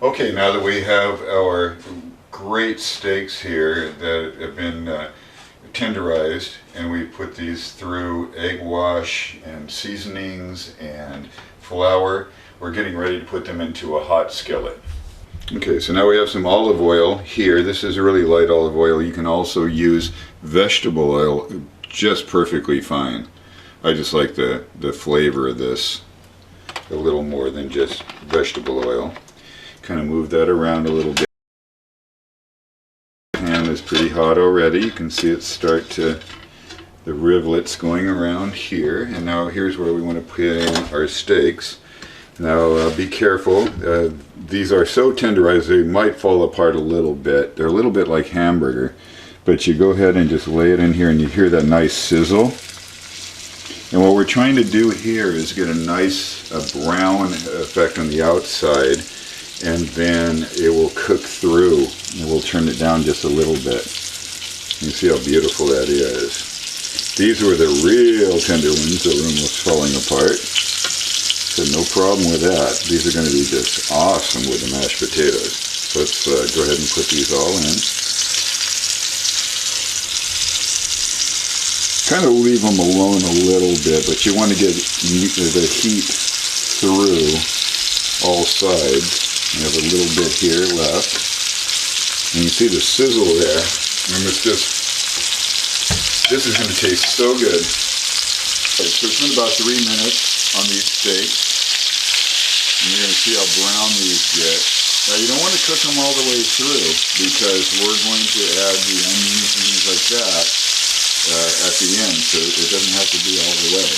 Okay, now that we have our great steaks here that have been tenderized, and we put these through egg wash and seasonings and flour, we're getting ready to put them into a hot skillet. Okay, so now we have some olive oil here. This is really light olive oil. You can also use vegetable oil just perfectly fine. I just like the flavor of this a little more than just vegetable oil. Kind of move that around a little bit. The pan is pretty hot already. You can see it start to, the rivulets going around here. And now here's where we want to put in our steaks. Now be careful. These are so tenderized they might fall apart a little bit. They're a little bit like hamburger. But you go ahead and just lay it in here and you hear that nice sizzle. And what we're trying to do here is get a nice brown effect on the outside, and then it will cook through, and we'll turn it down just a little bit. You see how beautiful that is. These were the real tender ones that were almost falling apart, so no problem with that. These are going to be just awesome with the mashed potatoes. So let's go ahead and put these all in. Kind of leave them alone a little bit, but you want to get the heat through all sides. You have a little bit here left, and you see the sizzle there, and it's just, this is going to taste so good. Right, so it's been about 3 minutes on these steaks, and you're going to see how brown these get. Now you don't want to cook them all the way through, because we're going to add the onions and things like that at the end, so it doesn't have to be all the way.